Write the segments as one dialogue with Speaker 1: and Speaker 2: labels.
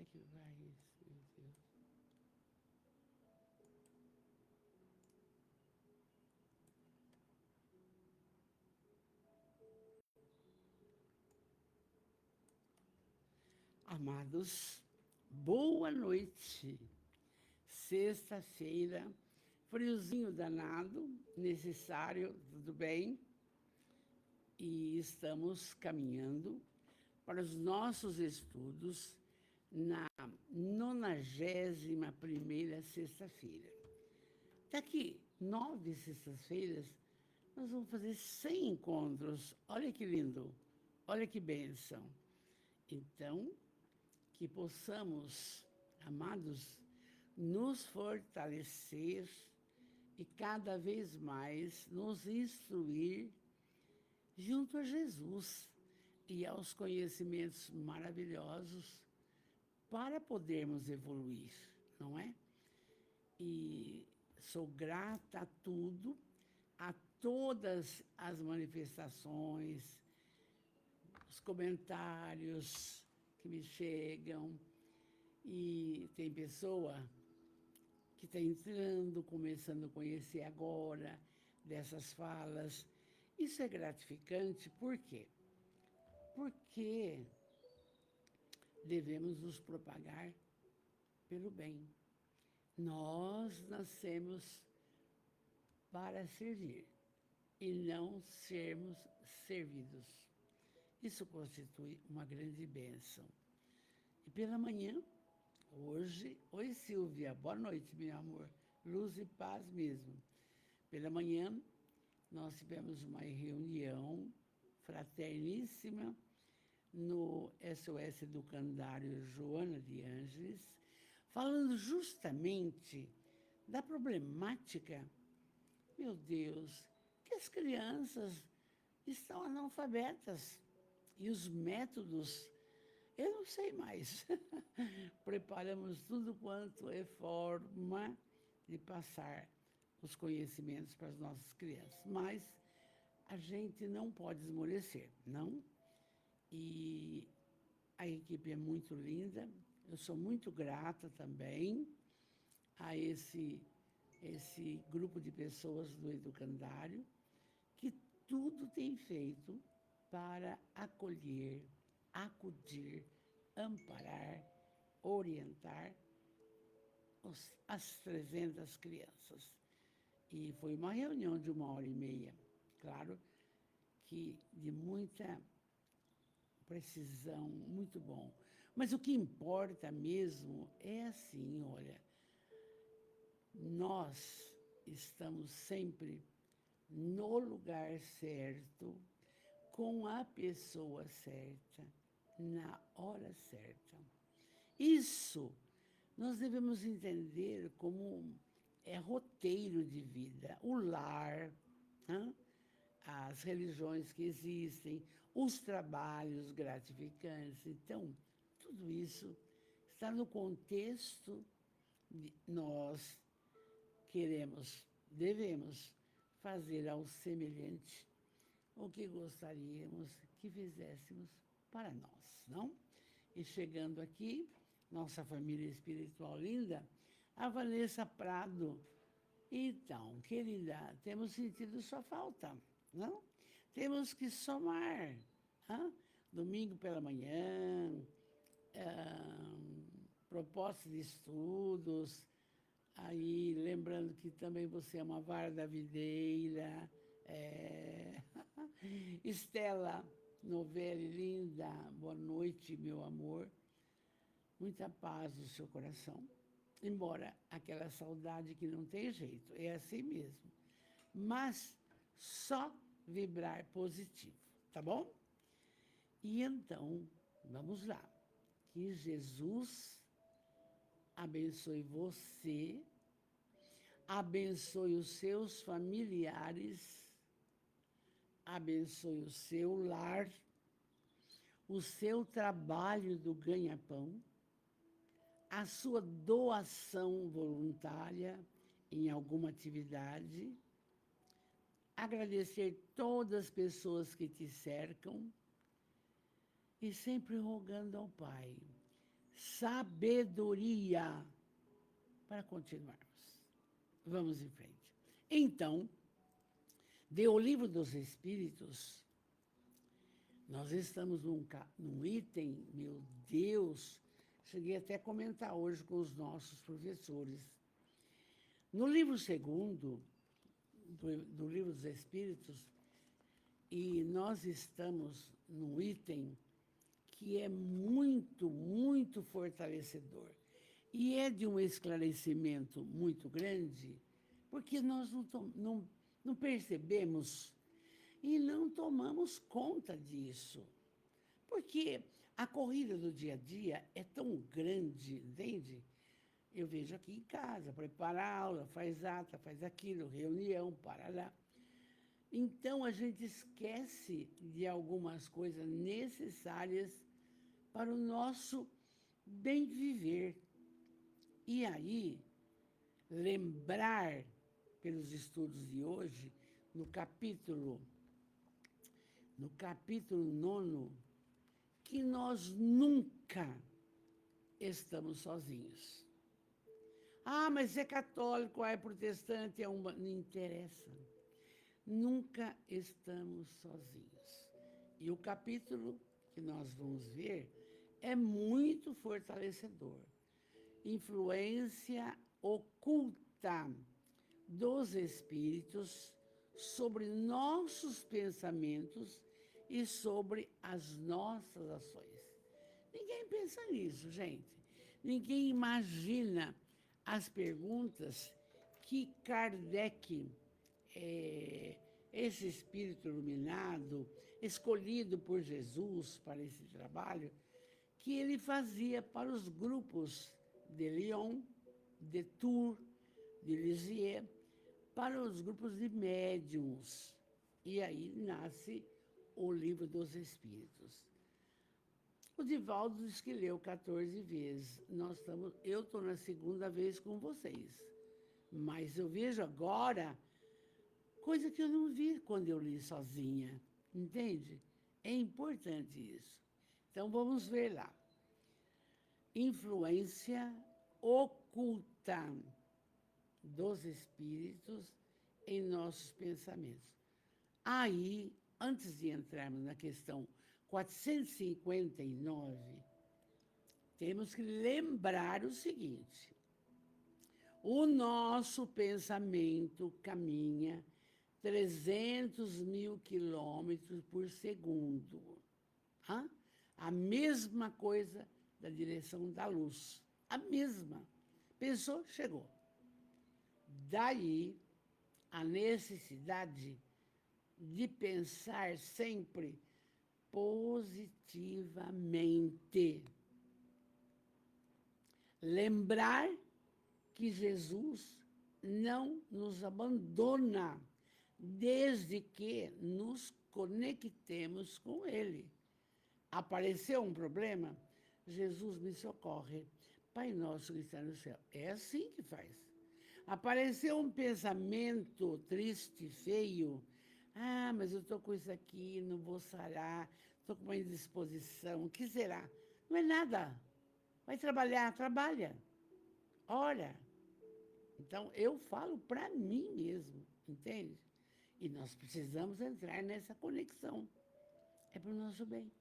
Speaker 1: é que vai isso, meu Deus? Amados, boa noite. Sexta-feira, friozinho danado, necessário, tudo bem? E estamos caminhando para os nossos estudos na 91ª sexta-feira. Daqui 9 sextas-feiras, nós vamos fazer 100 encontros. Olha que lindo, olha que bênção. Então, que possamos, amados, nos fortalecer e cada vez mais nos instruir junto a Jesus e aos conhecimentos maravilhosos para podermos evoluir, não é? E sou grata a tudo, a todas as manifestações, os comentários que me chegam. E tem pessoa que está entrando, começando a conhecer agora dessas falas. Isso é gratificante, por quê? Porque devemos nos propagar pelo bem. Nós nascemos para servir e não sermos servidos. Isso constitui uma grande bênção. E pela manhã, hoje, oi Silvia, boa noite, meu amor, luz e paz mesmo. Pela manhã, nós tivemos uma reunião fraterníssima no SOS Educandário Joana de Ângeles, falando justamente da problemática, meu Deus, que as crianças estão analfabetas e os métodos, eu não sei mais. Preparamos tudo quanto é forma de passar os conhecimentos para as nossas crianças, mas a gente não pode esmorecer, não? E a equipe é muito linda, eu sou muito grata também a esse grupo de pessoas do educandário que tudo tem feito para acolher, acudir, amparar, orientar as 300 crianças. E foi uma reunião de 1h30, claro que de muita precisão, muito bom. Mas o que importa mesmo é assim, olha, nós estamos sempre no lugar certo, com a pessoa certa, na hora certa. Isso nós devemos entender como roteiro de vida, o lar, né? As religiões que existem, os trabalhos gratificantes. Então, tudo isso está no contexto de nós queremos, devemos fazer ao semelhante o que gostaríamos que fizéssemos para nós, não? E chegando aqui, nossa família espiritual linda, a Vanessa Prado. Então, querida, temos sentido sua falta, não? Temos que somar. Hã? Domingo pela manhã, proposta de estudos, aí lembrando que também você é uma vara da videira. Estela Novelli, linda, boa noite, meu amor. Muita paz no seu coração. Embora aquela saudade que não tem jeito, é assim mesmo. Mas só vibrar positivo, tá bom? E então, vamos lá. Que Jesus abençoe você, abençoe os seus familiares, abençoe o seu lar, o seu trabalho do ganha-pão, a sua doação voluntária em alguma atividade, agradecer todas as pessoas que te cercam e sempre rogando ao Pai, sabedoria para continuarmos. Vamos em frente. Então, o Livro dos Espíritos, nós estamos num item, meu Deus, cheguei até a comentar hoje com os nossos professores. No livro segundo, do Livro dos Espíritos, e nós estamos num item que é muito, muito fortalecedor. E é de um esclarecimento muito grande, porque nós não percebemos e não tomamos conta disso. Porque a corrida do dia a dia é tão grande, entende? Eu vejo aqui em casa, prepara a aula, faz ata, faz aquilo, reunião, para lá. Então, a gente esquece de algumas coisas necessárias para o nosso bem viver. E aí, lembrar, pelos estudos de hoje, no capítulo 9, que nós nunca estamos sozinhos. Ah, mas é católico, é protestante, não interessa. Nunca estamos sozinhos. E o capítulo que nós vamos ver é muito fortalecedor. Influência oculta dos espíritos sobre nossos pensamentos e sobre as nossas ações. Ninguém pensa nisso, gente. Ninguém imagina as perguntas que Kardec, esse espírito iluminado, escolhido por Jesus para esse trabalho, que ele fazia para os grupos de Lyon, de Tours, de Lisieux, para os grupos de médiuns. E aí nasce o Livro dos Espíritos. O Divaldo diz que leu 14 vezes. Eu estou na segunda vez com vocês. Mas eu vejo agora coisa que eu não vi quando eu li sozinha. Entende? É importante isso. Então, vamos ver lá. Influência oculta dos espíritos em nossos pensamentos. Aí, antes de entrarmos na questão 459, temos que lembrar o seguinte: o nosso pensamento caminha 300 mil quilômetros por segundo. A mesma coisa da direção da luz. A mesma. Pensou, chegou. Daí a necessidade de pensar sempre positivamente. Lembrar que Jesus não nos abandona desde que nos conectemos com Ele. Apareceu um problema? Jesus me socorre. Pai nosso que está no céu. É assim que faz. Apareceu um pensamento triste, feio. Ah, mas eu estou com isso aqui, não vou sarar, estou com uma indisposição. O que será? Não é nada. Vai trabalhar, trabalha. Ora. Então, eu falo para mim mesmo, entende? E nós precisamos entrar nessa conexão. É para o nosso bem.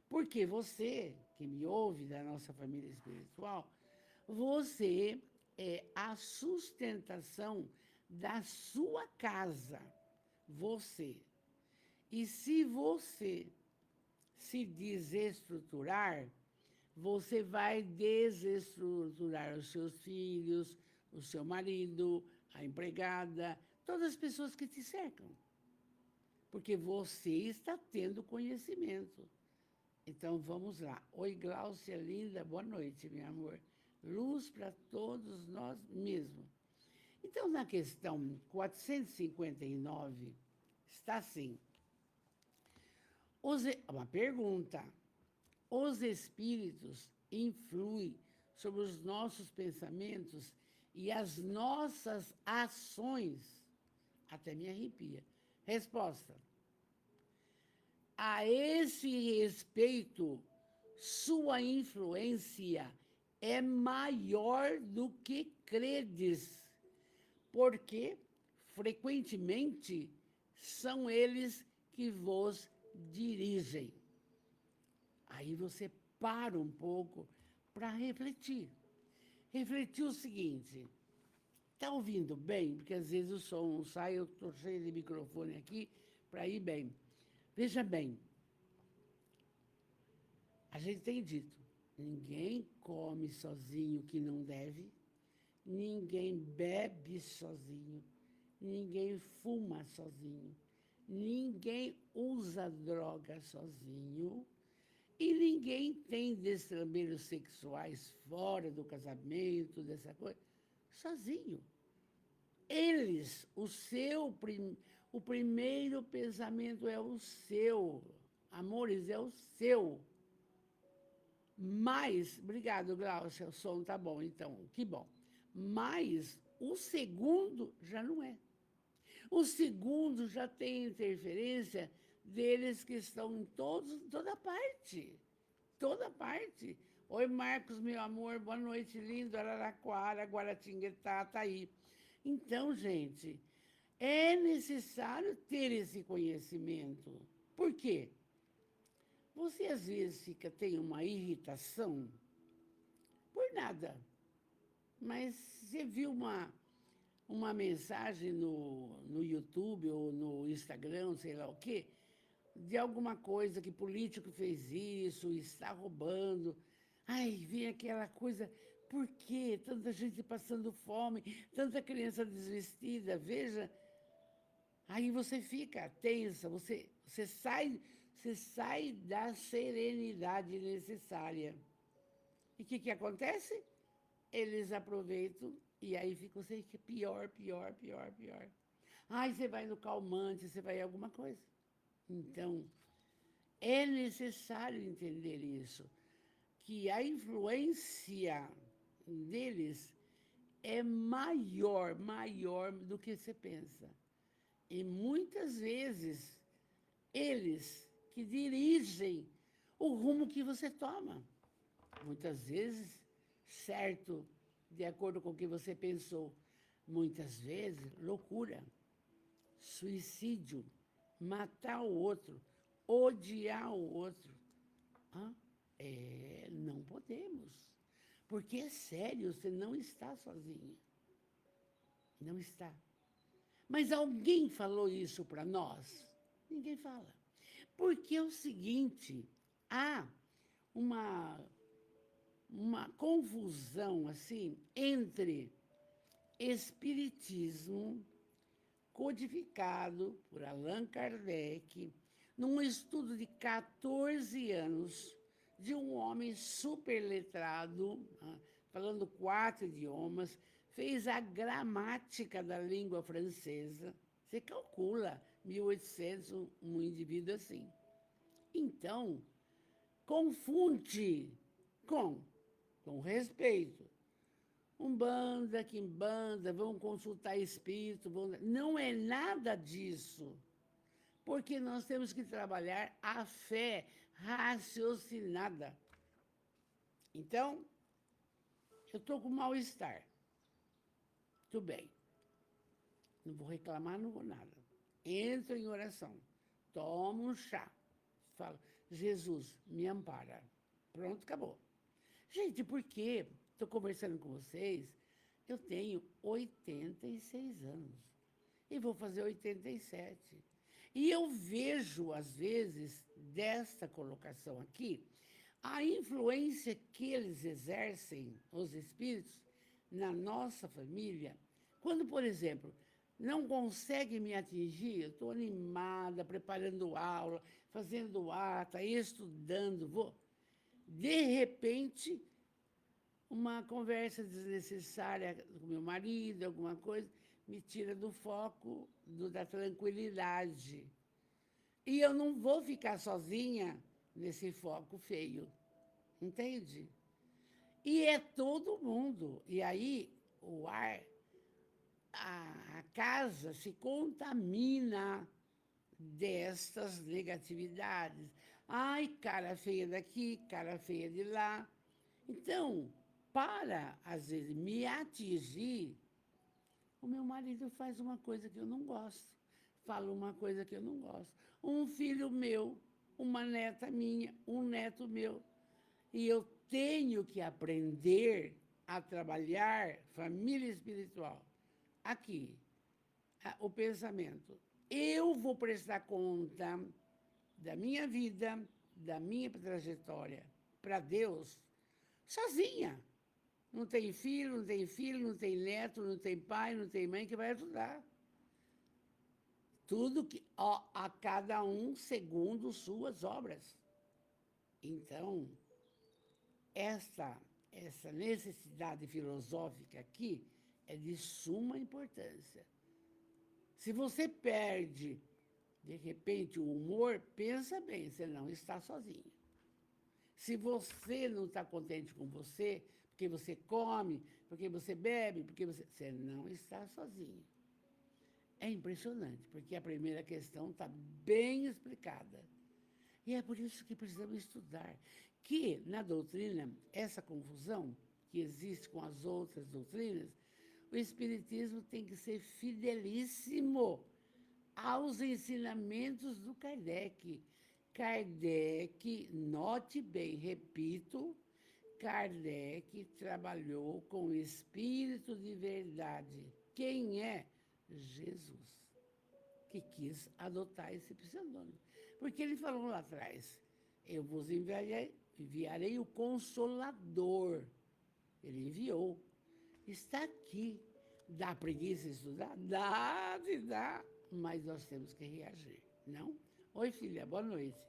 Speaker 1: Porque você, que me ouve da nossa família espiritual, você é a sustentação da sua casa. Você. E se você se desestruturar, você vai desestruturar os seus filhos, o seu marido, a empregada, todas as pessoas que te cercam. Porque você está tendo conhecimento. Então, vamos lá. Oi, Gláucia, linda, boa noite, meu amor. Luz para todos nós mesmos. Então, na questão 459, está assim. Uma pergunta. Os espíritos influem sobre os nossos pensamentos e as nossas ações? Até me arrepia. Resposta. A esse respeito, sua influência é maior do que credes, porque frequentemente são eles que vos dirigem. Aí você para um pouco para refletir. Refletir o seguinte: está ouvindo bem? Porque às vezes o som não sai, eu estou cheio de microfone aqui para ir bem. Veja bem, a gente tem dito, ninguém come sozinho que não deve, ninguém bebe sozinho, ninguém fuma sozinho, ninguém usa droga sozinho e ninguém tem destrambelhos sexuais fora do casamento, dessa coisa, sozinho. Eles, o primeiro pensamento é o seu, amores, é o seu. Mas, obrigado, Glaucia, o som tá bom, então, que bom. Mas o segundo já não é. O segundo já tem interferência deles que estão em toda parte. Toda parte. Oi, Marcos, meu amor, boa noite, lindo, Araraquara, Guaratinguetá, tá aí. Então, gente, é necessário ter esse conhecimento. Por quê? Você, às vezes, tem uma irritação por nada. Mas você viu uma mensagem no YouTube ou no Instagram, sei lá o quê, de alguma coisa que político fez isso, está roubando. Ai, vem aquela coisa, por que tanta gente passando fome, tanta criança desvestida? Veja, aí você fica tensa, você sai da serenidade necessária. E o que acontece? Eles aproveitam e aí fica você pior, pior, pior, pior. Ai, você vai no calmante, você vai em alguma coisa. Então, é necessário entender isso, que a influência deles é maior, maior do que você pensa. E muitas vezes, eles que dirigem o rumo que você toma. Muitas vezes, certo, de acordo com o que você pensou. Muitas vezes, loucura, suicídio, matar o outro, odiar o outro. Não podemos. Porque é sério, você não está sozinha. Não está. Mas alguém falou isso para nós? Ninguém fala. Porque é o seguinte, há uma confusão assim entre espiritismo codificado por Allan Kardec, num estudo de 14 anos, de um homem superletrado, falando 4 idiomas, fez a gramática da língua francesa. Você calcula 1800, um indivíduo assim. Então, confunde com respeito. Umbanda, quimbanda, vão consultar espírito, não é nada disso. Porque nós temos que trabalhar a fé raciocinada. Então, eu estou com mal-estar. Tudo bem. Não vou reclamar, não vou nada. Entro em oração. Tomo um chá. Falo, Jesus, me ampara. Pronto, acabou. Gente, por quê? Estou conversando com vocês, eu tenho 86 anos e vou fazer 87. E eu vejo, às vezes, desta colocação aqui, a influência que eles exercem, os espíritos, na nossa família, quando, por exemplo, não conseguem me atingir, eu estou animada, preparando aula, fazendo ata, estudando, vou. De repente, uma conversa desnecessária com meu marido, alguma coisa, me tira do foco da tranquilidade. E eu não vou ficar sozinha nesse foco feio, entende? E é todo mundo. E aí o ar, a casa se contamina destas negatividades. Ai, cara feia daqui, cara feia de lá. Então, para, às vezes, me atingir, o meu marido faz uma coisa que eu não gosto, fala uma coisa que eu não gosto. Um filho meu, uma neta minha, um neto meu. E eu tenho que aprender a trabalhar família espiritual. Aqui, o pensamento. Eu vou prestar conta da minha vida, da minha trajetória para Deus, sozinha. Não tem filho, não tem filho, não tem neto, não tem pai, não tem mãe que vai ajudar. Tudo que a cada um segundo suas obras. Então, essa necessidade filosófica aqui é de suma importância. Se você perde, de repente, o humor, pensa bem, você não está sozinho. Se você não está contente com você, porque você come, porque você bebe, porque você não está sozinho. É impressionante, porque a primeira questão está bem explicada. E é por isso que precisamos estudar. Que, na doutrina, essa confusão que existe com as outras doutrinas, o Espiritismo tem que ser fidelíssimo aos ensinamentos do Kardec. Kardec, note bem, repito, Kardec trabalhou com o espírito de verdade. Quem é? Jesus, que quis adotar esse pseudônimo. Porque ele falou lá atrás, eu vos enviarei o Consolador. Ele enviou. Está aqui. Dá preguiça estudar? Dá, mas nós temos que reagir, não? Oi, filha, boa noite.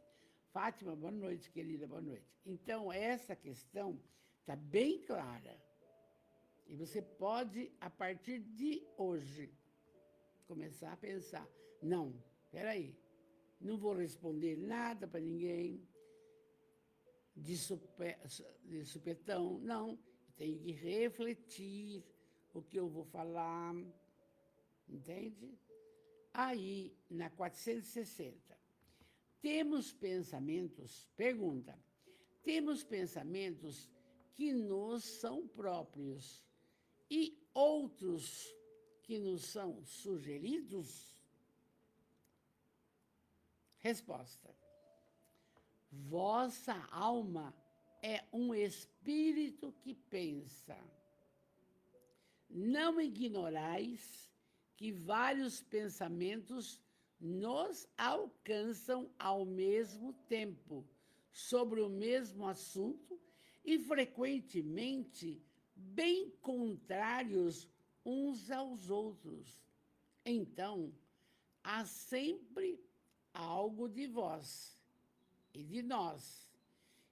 Speaker 1: Fátima, boa noite, querida, boa noite. Então, essa questão está bem clara. E você pode, a partir de hoje, começar a pensar, não, peraí, não vou responder nada para ninguém de supetão, não. Tenho que refletir o que eu vou falar, entende? Aí, na 460, temos pensamentos, pergunta, temos pensamentos que nos são próprios e outros que nos são sugeridos? Resposta. Vossa alma é um espírito que pensa. Não ignorais que vários pensamentos nos alcançam ao mesmo tempo, sobre o mesmo assunto e, frequentemente, bem contrários uns aos outros. Então, há sempre algo de vós e de nós.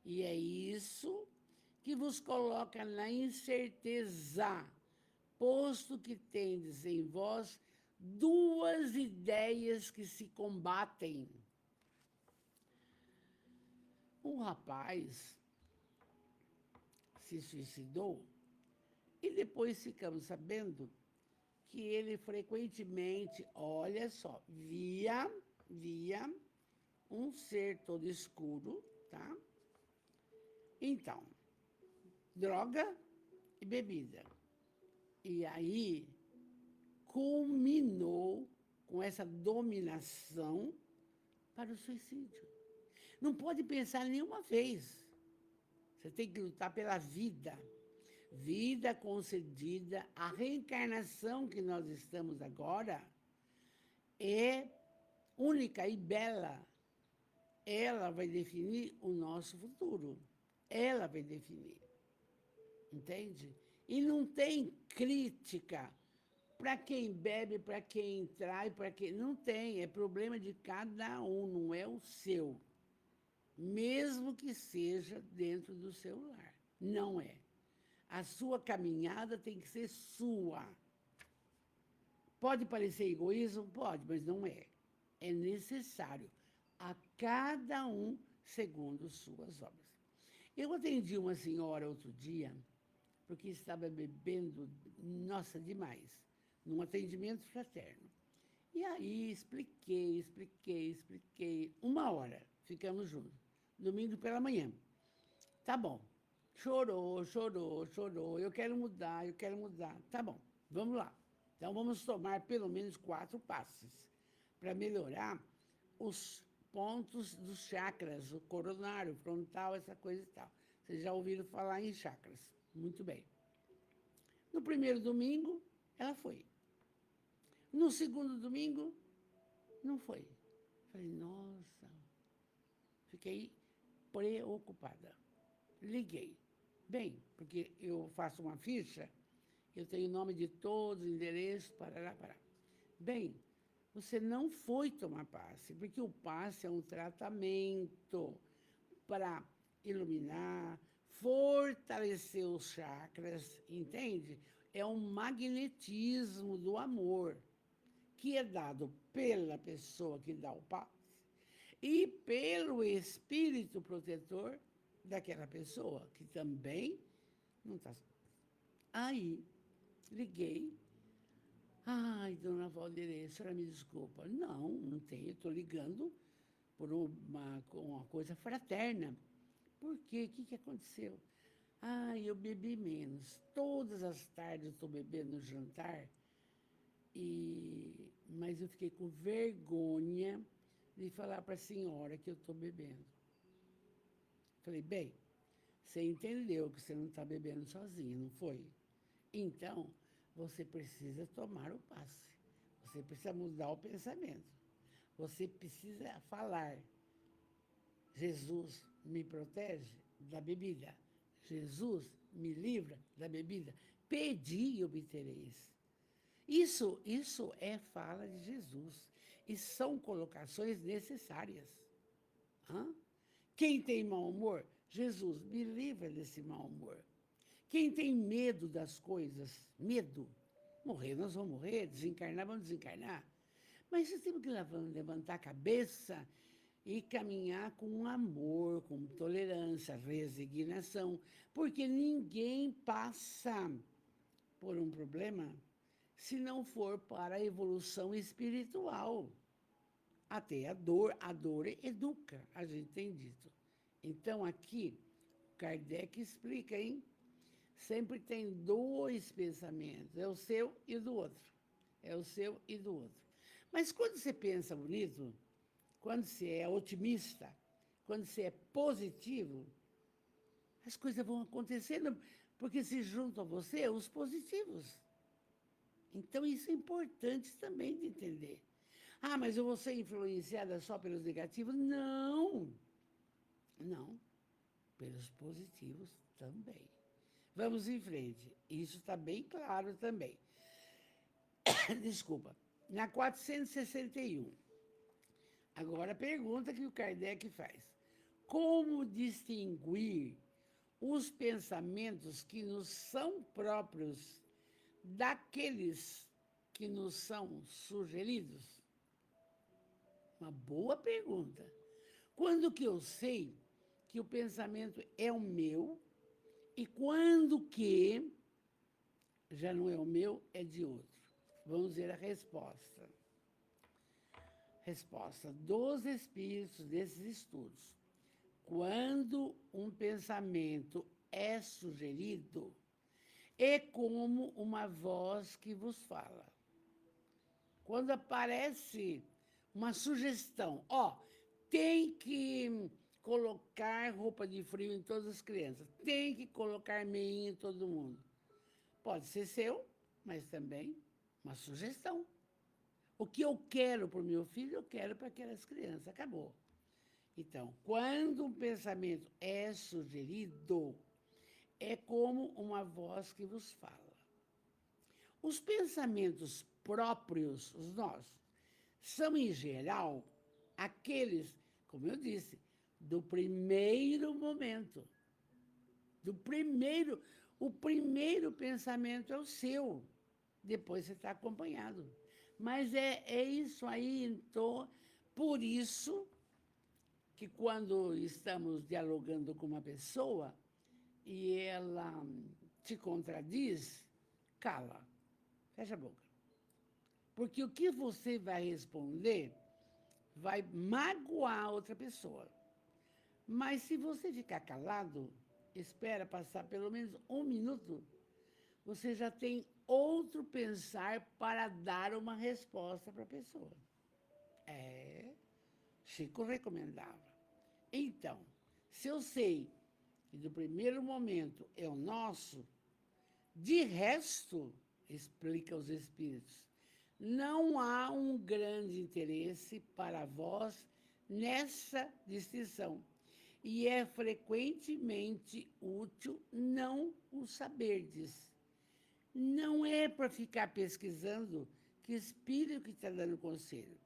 Speaker 1: E é isso que vos coloca na incerteza, posto que tendes em vós duas ideias que se combatem. Um rapaz se suicidou e depois ficamos sabendo que ele frequentemente, olha só, via um ser todo escuro, tá? Então, droga e bebida. E aí culminou com essa dominação para o suicídio. Não pode pensar nenhuma vez. Você tem que lutar pela vida. Vida concedida, a reencarnação que nós estamos agora é única e bela. Ela vai definir o nosso futuro. Ela vai definir. Entende? E não tem crítica para quem bebe, para quem trai, para quem... Não tem, é problema de cada um, não é o seu. Mesmo que seja dentro do seu lar. Não é. A sua caminhada tem que ser sua. Pode parecer egoísmo? Pode, mas não é. É necessário a cada um segundo suas obras. Eu atendi uma senhora outro dia, porque estava bebendo, nossa, demais, num atendimento fraterno. E aí expliquei, 1 hora, ficamos juntos. domingo pela manhã. Tá bom. Chorou, chorou, chorou. Eu quero mudar, eu quero mudar. Tá bom, vamos lá. Então, vamos tomar pelo menos 4 passos para melhorar os pontos dos chakras, o coronário, frontal, essa coisa e tal. Vocês já ouviram falar em chakras. Muito bem. No primeiro domingo, ela foi. No segundo domingo, não foi. Falei, nossa, fiquei preocupada. Liguei. Bem, porque eu faço uma ficha, eu tenho o nome de todos, endereço, parará, pará. Bem, você não foi tomar passe, porque o passe é um tratamento para iluminar, fortalecer os chakras, entende? É um magnetismo do amor, que é dado pela pessoa que dá o passe e pelo espírito protetor daquela pessoa, que também não está. Aí, liguei. Ai, dona Valdirene, a senhora me desculpa. Não, não tem, estou ligando por uma coisa fraterna. Por quê? O que aconteceu? Ai, eu bebi menos. Todas as tardes eu estou bebendo no jantar, mas eu fiquei com vergonha de falar para a senhora que eu estou bebendo. Falei, bem, você entendeu que você não está bebendo sozinha, não foi? Então, você precisa tomar o passe. Você precisa mudar o pensamento. Você precisa falar, Jesus me protege da bebida. Jesus me livra da bebida. Pedi e obtereis. Isso é fala de Jesus. E são colocações necessárias. Hã? Quem tem mau humor, Jesus me livra desse mau humor. Quem tem medo das coisas, medo, morrer nós vamos morrer, desencarnar vamos desencarnar. Mas nós temos que levantar a cabeça e caminhar com amor, com tolerância, resignação, porque ninguém passa por um problema se não for para a evolução espiritual. Até a dor educa, a gente tem dito. Então, aqui, Kardec explica, hein? Sempre tem 2 pensamentos, é o seu e do outro. É o seu e do outro. Mas quando você pensa bonito, quando você é otimista, quando você é positivo, as coisas vão acontecendo, porque se juntam a você os positivos. Então, isso é importante também de entender. Ah, mas eu vou ser influenciada só pelos negativos? Não. Não. Pelos positivos também. Vamos em frente. Isso está bem claro também. Desculpa. Na 461. Agora a pergunta que o Kardec faz. Como distinguir os pensamentos que nos são próprios daqueles que nos são sugeridos? Uma boa pergunta. Quando que eu sei que o pensamento é o meu e quando que já não é o meu, é de outro? Vamos ver a resposta. Resposta dos espíritos desses estudos. Quando um pensamento é sugerido, é como uma voz que vos fala. Quando aparece uma sugestão, tem que colocar roupa de frio em todas as crianças, tem que colocar meinha em todo mundo. Pode ser seu, mas também uma sugestão. O que eu quero para o meu filho, eu quero para aquelas crianças. Acabou. Então, quando um pensamento é sugerido, é como uma voz que vos fala. Os pensamentos próprios, os nossos, são, em geral, aqueles, como eu disse, do primeiro momento. O primeiro pensamento é o seu. Depois você está acompanhado. Mas é isso aí, então, por isso que quando estamos dialogando com uma pessoa e ela te contradiz, cala, fecha a boca. Porque o que você vai responder vai magoar a outra pessoa. Mas se você ficar calado, espera passar pelo menos 1 minuto, você já tem outro pensar para dar uma resposta para a pessoa. Chico recomendava. Então, se eu sei que do primeiro momento é o nosso, de resto, explica os espíritos, não há um grande interesse para vós nessa distinção. E é frequentemente útil não o saberdes. Não é para ficar pesquisando que espírito que está dando conselho.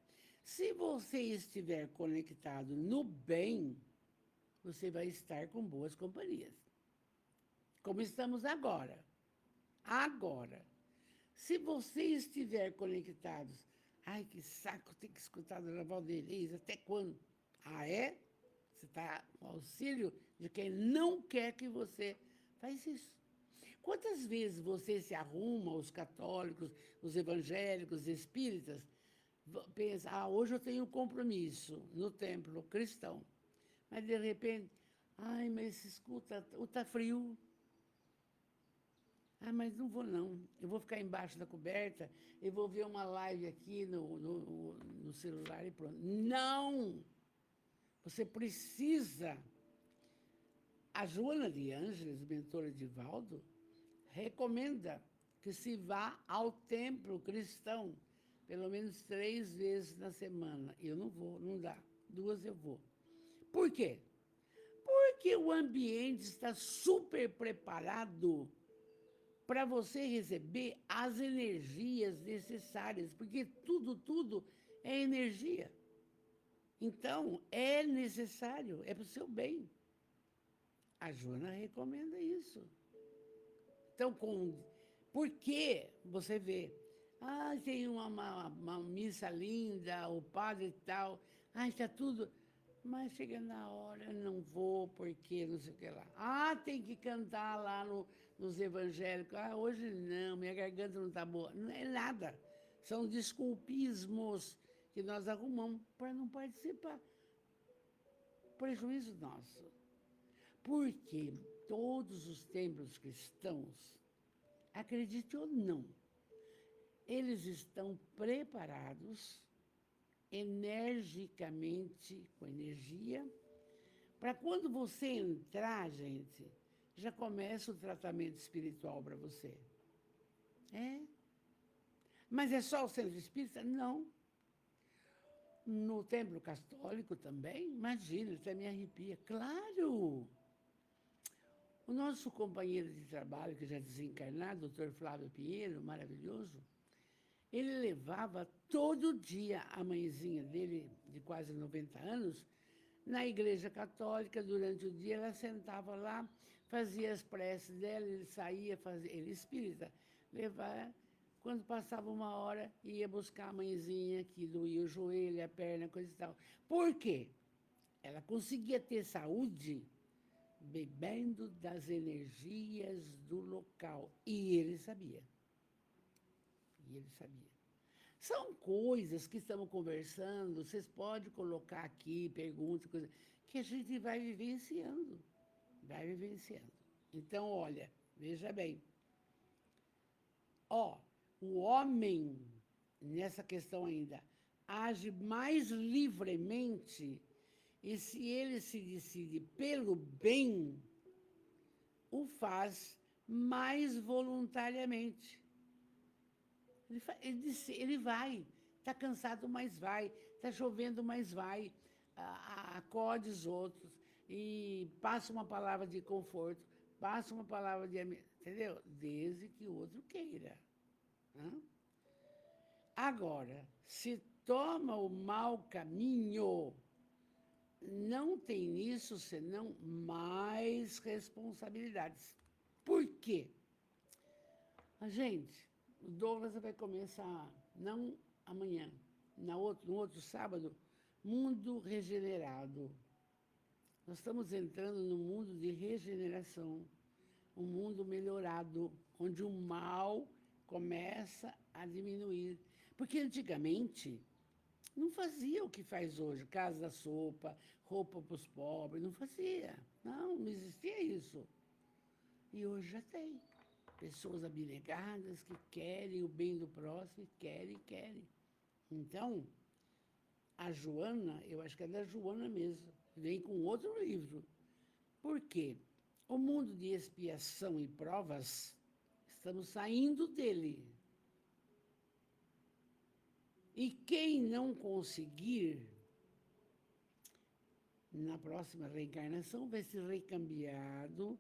Speaker 1: Se você estiver conectado no bem, você vai estar com boas companhias. Como estamos agora. Agora. Se você estiver conectado, ai, que saco, tem que escutar a Dona Valdeliz, até quando? Ah, é? Você está com auxílio de quem não quer que você faça isso. Quantas vezes você se arruma, os católicos, os evangélicos, os espíritas, pensa, hoje eu tenho um compromisso no templo cristão. Mas, de repente, ai, mas escuta, está frio. Ah, mas não vou não, eu vou ficar embaixo da coberta, eu vou ver uma live aqui no celular e pronto. Não! Você precisa. A Joana de Ângeles, mentora de Valdo, recomenda que se vá ao templo cristão pelo menos 3 vezes na semana. Eu não vou, não dá. 2 eu vou. Por quê? Porque o ambiente está super preparado para você receber as energias necessárias, porque tudo é energia. Então, é necessário, é para o seu bem. A Joana recomenda isso. Então, por que você vê? Tem uma missa linda, o padre e tal, está tudo. Mas chega na hora, não vou, porque não sei o que lá. Tem que cantar lá nos evangélicos. Hoje não, minha garganta não está boa. Não é nada. São desculpismos que nós arrumamos para não participar. Prejuízo nosso. Porque todos os templos cristãos, acredite ou não, eles estão preparados energicamente, com energia, para quando você entrar, gente, já começa o tratamento espiritual para você. Mas é só o centro espírita? Não. No templo católico também, imagina, até me arrepia. Claro! O nosso companheiro de trabalho, que já é desencarnado, o doutor Flávio Pinheiro, maravilhoso, ele levava todo dia a mãezinha dele, de quase 90 anos, na igreja católica. Durante o dia, ela sentava lá, fazia as preces dela, ele saía, ele espírita, levar. Quando passava 1 hora, ia buscar a mãezinha, que doía o joelho, a perna, coisa e tal. Por quê? Ela conseguia ter saúde bebendo das energias do local. E ele sabia. São coisas que estamos conversando, vocês podem colocar aqui, perguntas, coisas, que a gente vai vivenciando. Então, olha, veja bem. O homem, nessa questão ainda, age mais livremente, e se ele se decide pelo bem, o faz mais voluntariamente. Ele vai, está cansado, mas vai, está chovendo, mas vai, acode os outros e passa uma palavra de conforto, passa uma palavra de amor, entendeu? Desde que o outro queira. Agora, se toma o mau caminho, não tem nisso senão mais responsabilidades. Por quê? Gente, o Douglas vai começar, não amanhã, no outro sábado, Mundo Regenerado. Nós estamos entrando no mundo de regeneração, um mundo melhorado, onde o mal começa a diminuir. Porque antigamente Não fazia o que faz hoje, casa da sopa, roupa para os pobres, não fazia. Não existia isso. E hoje já tem. Pessoas abnegadas que querem o bem do próximo, querem. Então, a Joana, eu acho que é da Joana mesmo, vem com outro livro. Por quê? O mundo de expiação e provas, estamos saindo dele. E quem não conseguir, na próxima reencarnação, vai ser recambiado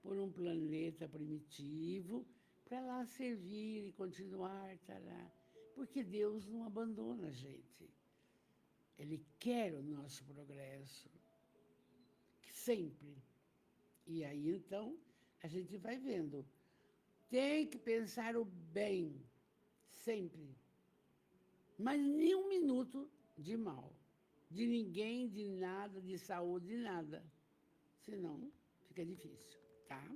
Speaker 1: por um planeta primitivo para lá servir e continuar, tará. Porque Deus não abandona a gente. Ele quer o nosso progresso, sempre. E aí, então, a gente vai vendo. Tem que pensar o bem, sempre. Mas nem um minuto de mal. De ninguém, de nada, de saúde, de nada. Senão, fica difícil, tá?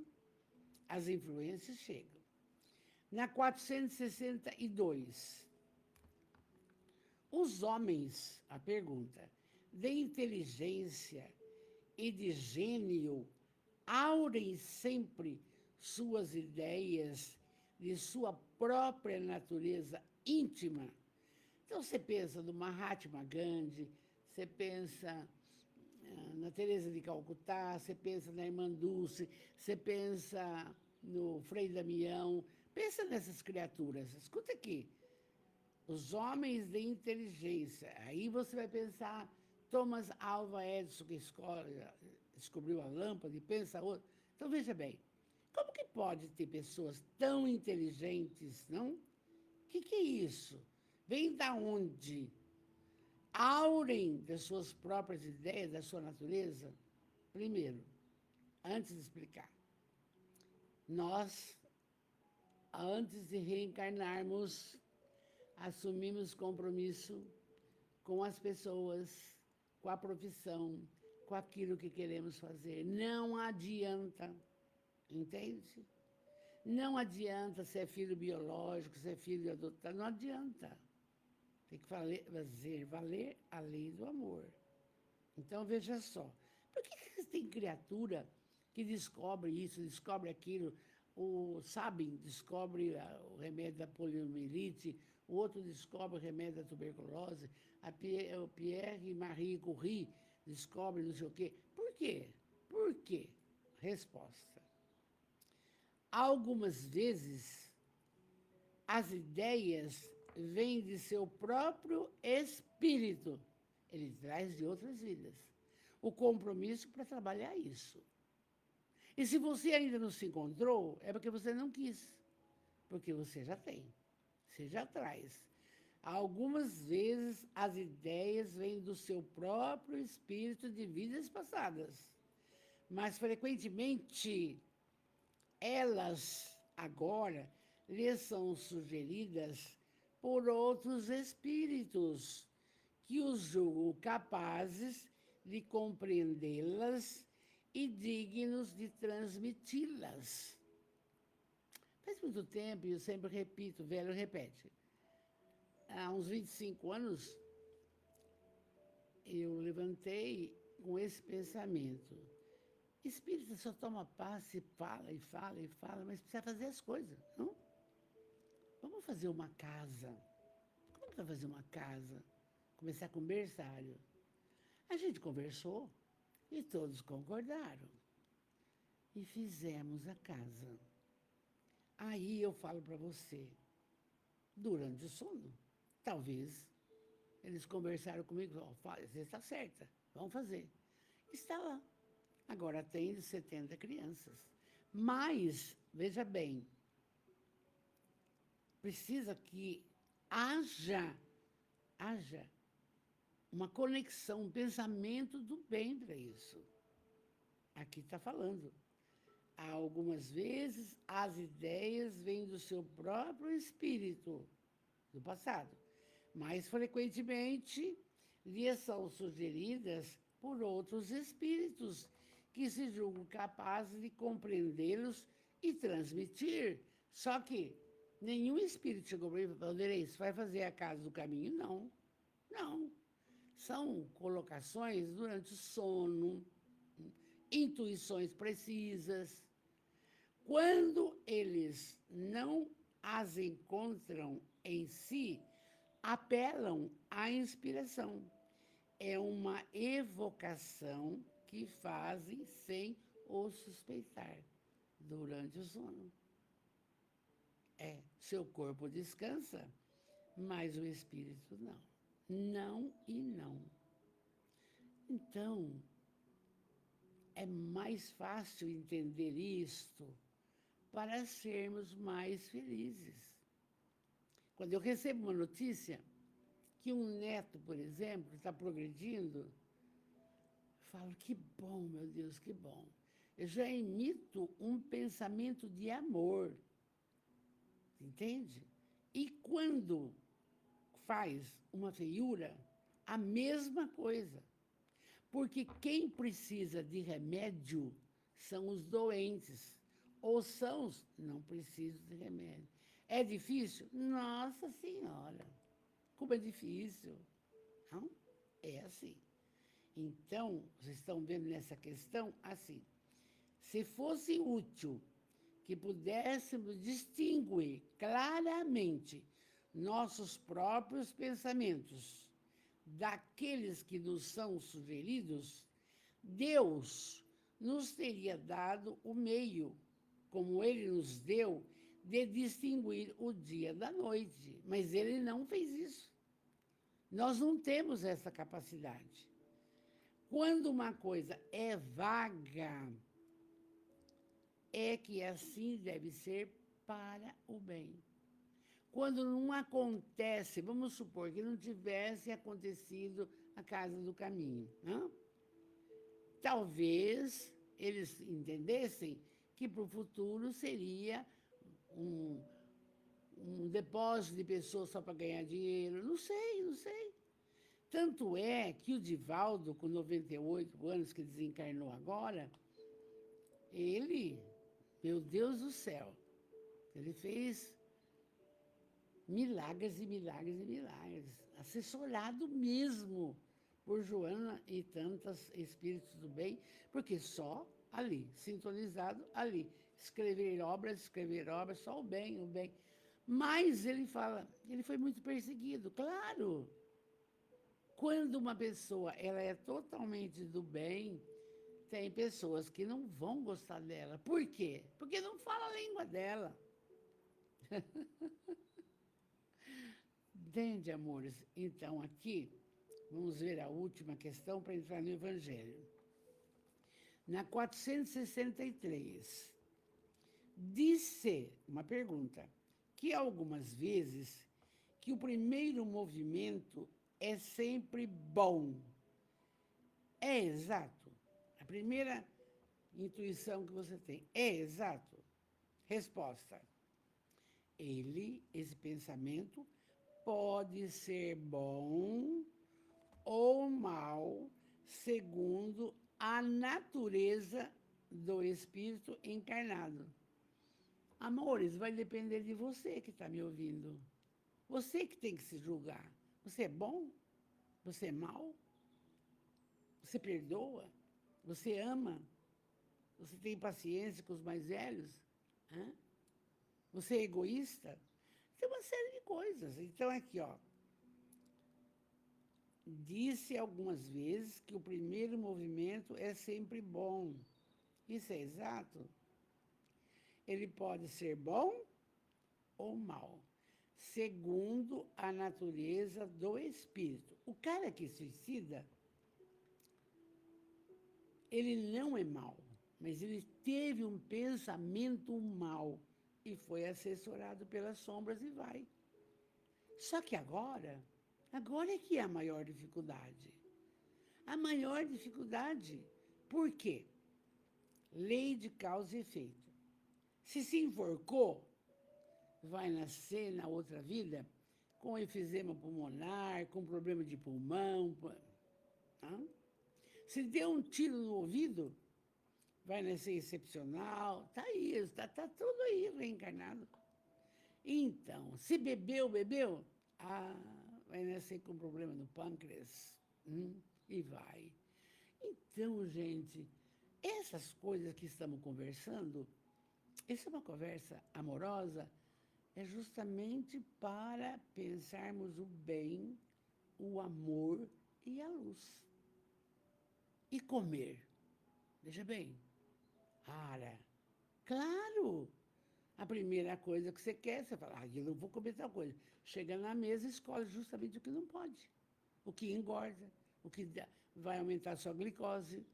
Speaker 1: As influências chegam. Na 462, os homens, a pergunta, de inteligência e de gênio, aurem sempre suas ideias de sua própria natureza íntima. Então, você pensa no Mahatma Gandhi, você pensa na Teresa de Calcutá, você pensa na Irmã Dulce, você pensa no Frei Damião, pensa nessas criaturas. Escuta aqui, os homens de inteligência. Aí você vai pensar Thomas Alva Edison, que descobriu a lâmpada, e pensa outro. Então, veja bem, como que pode ter pessoas tão inteligentes, não? O que é isso? Vem da onde? Aurem das suas próprias ideias, da sua natureza? Primeiro, antes de explicar, nós, antes de reencarnarmos, assumimos compromisso com as pessoas, com a profissão, com aquilo que queremos fazer. Não adianta, entende? Não adianta ser filho biológico, ser filho adotado, não adianta. Tem que fazer valer a lei do amor. Então, veja só. Por que tem criatura que descobre isso, descobre aquilo? O Sabin descobre o remédio da poliomielite, o outro descobre o remédio da tuberculose, o Pierre e Marie Curie descobre não sei o quê. Por quê? Por quê? Resposta. Algumas vezes, as ideias vêm de seu próprio espírito. Ele traz de outras vidas. O compromisso para trabalhar isso. E se você ainda não se encontrou, é porque você não quis. Porque você já tem. Você já traz. Algumas vezes as ideias vêm do seu próprio espírito de vidas passadas. Mas, frequentemente, elas agora lhes são sugeridas por outros espíritos que os julgam capazes de compreendê-las e dignos de transmiti-las. Faz muito tempo, e eu sempre repito, o velho repete. Há uns 25 anos, eu levantei com esse pensamento. Espírita só toma passe, fala, mas precisa fazer as coisas, não? Vamos fazer uma casa. Como que vai fazer uma casa? Começar com berçário. A gente conversou e todos concordaram. E fizemos a casa. Aí eu falo para você, durante o sono, talvez eles conversaram comigo, você está certa, vamos fazer. Está lá. Agora tem 70 crianças. Mas, veja bem, precisa que haja uma conexão, um pensamento do bem para isso. Aqui está falando. Algumas vezes as ideias vêm do seu próprio espírito, do passado. Mais frequentemente, lhes são sugeridas por outros espíritos que se julgam capazes de compreendê-los e transmitir. Só que nenhum espírito chegou para mim e falou, Vanderlei, você vai fazer a casa do caminho? Não. Não. São colocações durante o sono, intuições precisas. Quando eles não as encontram em si, apelam à inspiração. É uma evocação que fazem sem o suspeitar durante o sono. Seu corpo descansa, mas o espírito não. Não e não. Então, é mais fácil entender isto para sermos mais felizes. Quando eu recebo uma notícia que um neto, por exemplo, está progredindo, eu falo, que bom, meu Deus, que bom. Eu já emito um pensamento de amor, entende? E quando faz uma feiura, a mesma coisa. Porque quem precisa de remédio são os doentes, ou são os que não precisam de remédio. É difícil? Nossa Senhora, como é difícil. Não? É assim. Então, vocês estão vendo nessa questão assim, se fosse útil que pudéssemos distinguir claramente nossos próprios pensamentos daqueles que nos são sugeridos, Deus nos teria dado o meio, como Ele nos deu, de distinguir o dia da noite. Mas Ele não fez isso. Nós não temos essa capacidade. Quando uma coisa é vaga, é que assim deve ser para o bem. Quando não acontece, vamos supor que não tivesse acontecido a Casa do Caminho, não? Talvez eles entendessem que para o futuro seria um depósito de pessoas só para ganhar dinheiro. Não sei, não sei. Tanto é que o Divaldo, com 98 anos, que desencarnou agora, ele, meu Deus do céu, ele fez milagres e milagres e milagres, assessorado mesmo por Joana e tantos espíritos do bem, porque só ali, sintonizado ali, escrever obras, só o bem, o bem. Mas ele fala, ele foi muito perseguido, claro. Quando uma pessoa ela é totalmente do bem, tem pessoas que não vão gostar dela. Por quê? Porque não fala a língua dela. Entende, amores? Então, aqui, vamos ver a última questão para entrar no Evangelho. Na 463, disse, uma pergunta, que algumas vezes que o primeiro movimento é sempre bom. É exato? A primeira intuição que você tem é exato? Resposta. Esse pensamento, pode ser bom ou mal, segundo a natureza do espírito encarnado. Amores, vai depender de você que está me ouvindo. Você que tem que se julgar. Você é bom? Você é mau? Você perdoa? Você ama? Você tem paciência com os mais velhos? Hã? Você é egoísta? Tem uma série de coisas. Então, aqui, ó. Disse algumas vezes que o primeiro movimento é sempre bom. Isso é exato? Ele pode ser bom ou mal, segundo a natureza do espírito. O cara que suicida, ele não é mau, mas ele teve um pensamento mau e foi assessorado pelas sombras e vai. Só que agora é que é a maior dificuldade. A maior dificuldade, por quê? Lei de causa e efeito. Se enforcou, vai nascer na outra vida com efizema pulmonar, com problema de pulmão. Tá? Se deu um tiro no ouvido, vai nascer excepcional. Está aí, está tudo aí reencarnado. Então, se bebeu, vai nascer com problema no pâncreas. E vai. Então, gente, essas coisas que estamos conversando, essa é uma conversa amorosa, é justamente para pensarmos o bem, o amor e a luz. E comer. Veja bem. Ora, claro! A primeira coisa que você quer, você fala, eu não vou comer tal coisa. Chega na mesa e escolhe justamente o que não pode. O que engorda, o que vai aumentar a sua glicose,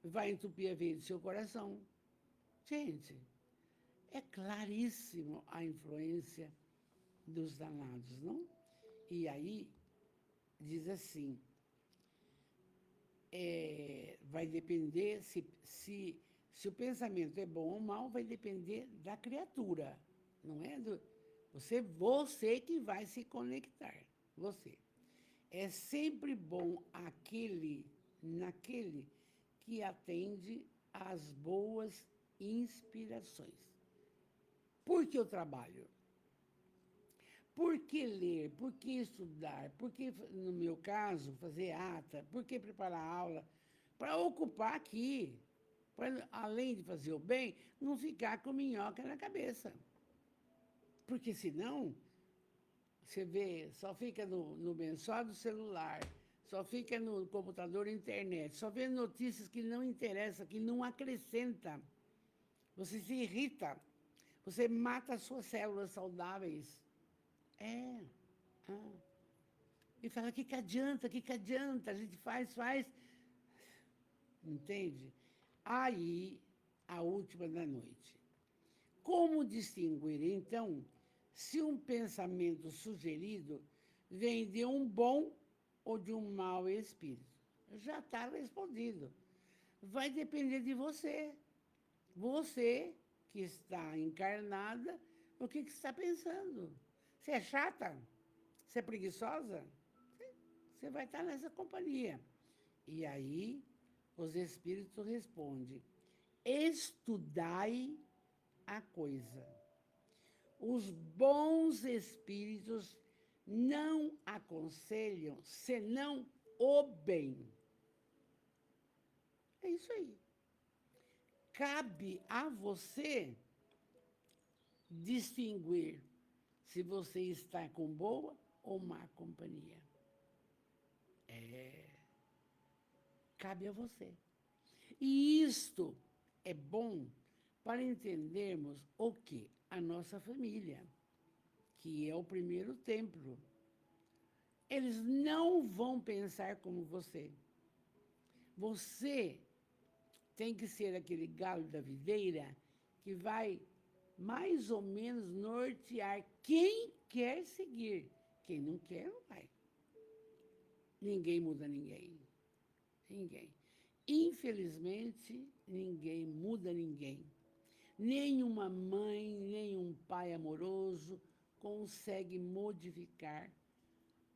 Speaker 1: vai entupir a veia do seu coração. Gente, é claríssimo a influência dos danados, não? E aí, diz assim, vai depender, se o pensamento é bom ou mal, vai depender da criatura, não é? Você que vai se conectar, você. É sempre bom naquele que atende às boas inspirações. Por que o trabalho? Por que ler? Por que estudar? Por que, no meu caso, fazer ata? Por que preparar aula? Para ocupar aqui, para, além de fazer o bem, não ficar com minhoca na cabeça. Porque senão, você vê, só fica só do celular, só fica no computador e internet, só vê notícias que não interessam, que não acrescentam. Você se irrita, você mata as suas células saudáveis. E fala, que adianta, que adianta? A gente faz. Entende? Aí, a última da noite. Como distinguir, então, se um pensamento sugerido vem de um bom ou de um mau espírito? Já está respondido. Vai depender de você. Você que está encarnada, o que você está pensando? Você é chata? Você é preguiçosa? Você vai estar nessa companhia. E aí, os espíritos respondem, estudai a coisa. Os bons espíritos não aconselham senão o bem. É isso aí. Cabe a você distinguir se você está com boa ou má companhia. Cabe a você. E isto é bom para entendermos o quê? A nossa família, que é o primeiro templo. Eles não vão pensar como você. Você tem que ser aquele galo da videira que vai mais ou menos nortear quem quer seguir. Quem não quer, não vai. Ninguém muda ninguém. Ninguém. Infelizmente, ninguém muda ninguém. Nenhuma mãe, nenhum pai amoroso consegue modificar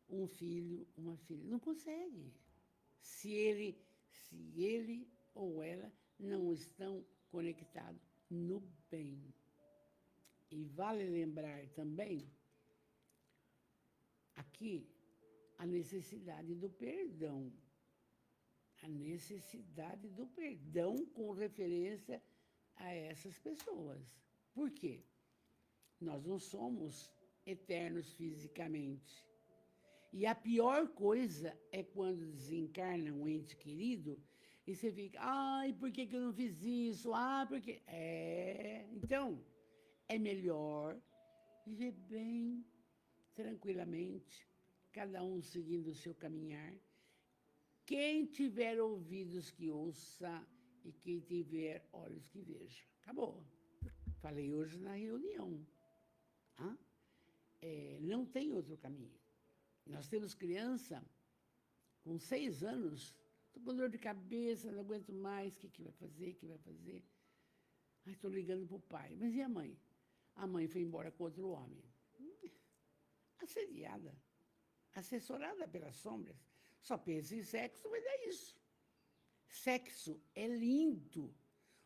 Speaker 1: um filho, uma filha. Não consegue. Se ele ou ela não estão conectados no bem. E vale lembrar também, aqui, a necessidade do perdão. A necessidade do perdão com referência a essas pessoas. Por quê? Nós não somos eternos fisicamente. E a pior coisa é quando desencarna um ente querido e você fica, ai, por que eu não fiz isso? Ah, porque... Então, é melhor viver bem, tranquilamente, cada um seguindo o seu caminhar. Quem tiver ouvidos que ouça e quem tiver olhos que veja. Acabou. Falei hoje na reunião. Não tem outro caminho. Nós temos criança com 6 anos, estou com dor de cabeça, não aguento mais, o que vai fazer, o que vai fazer? Estou ligando para o pai. Mas e a mãe? A mãe foi embora com outro homem. Assediada, assessorada pelas sombras. Só pensa em sexo, mas é isso. Sexo é lindo.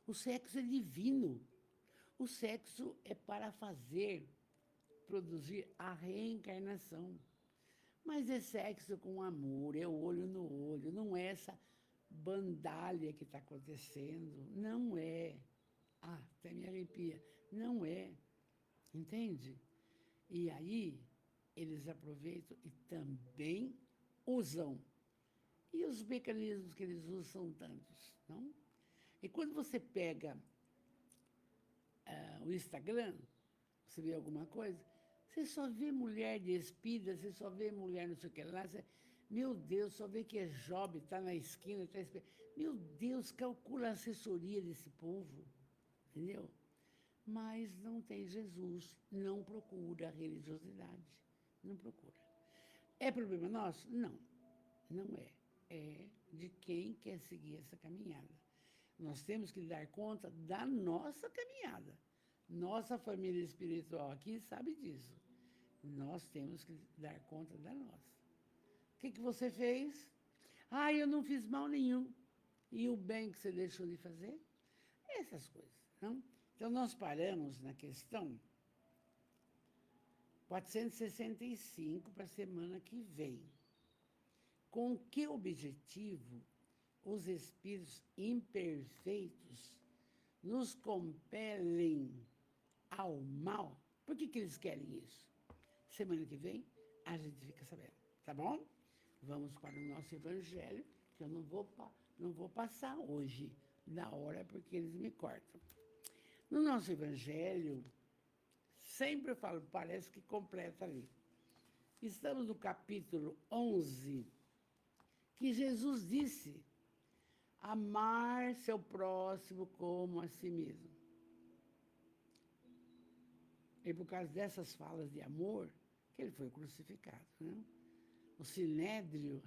Speaker 1: O sexo é divino. O sexo é para produzir a reencarnação. Mas é sexo com amor, é olho no olho, não é essa bandalha que está acontecendo, não é. Ah, até me arrepia, não é, entende? E aí, eles aproveitam e também usam. E os mecanismos que eles usam são tantos, não? E quando você pega o Instagram, você vê alguma coisa, você só vê mulher despida, você só vê mulher não sei o que lá. Meu Deus, só vê que é jovem, está na esquina, está esperando. Meu Deus, calcula a assessoria desse povo, entendeu? Mas não tem Jesus, não procura a religiosidade, não procura. É problema nosso? Não, não é. É de quem quer seguir essa caminhada. Nós temos que dar conta da nossa caminhada. Nossa família espiritual aqui sabe disso. Nós temos que dar conta da nossa. O que você fez? Ah, eu não fiz mal nenhum. E o bem que você deixou de fazer? Essas coisas, não? Então, nós paramos na questão 465 para a semana que vem. Com que objetivo os espíritos imperfeitos nos compelem ao mal? Por que eles querem isso? Semana que vem a gente fica sabendo, tá bom? Vamos para o nosso evangelho, que eu não vou passar hoje da hora, porque eles me cortam. No nosso evangelho, sempre eu falo, parece que completa ali. Estamos no capítulo 11, que Jesus disse: amar seu próximo como a si mesmo. E por causa dessas falas de amor, que ele foi crucificado, né? O Sinédrio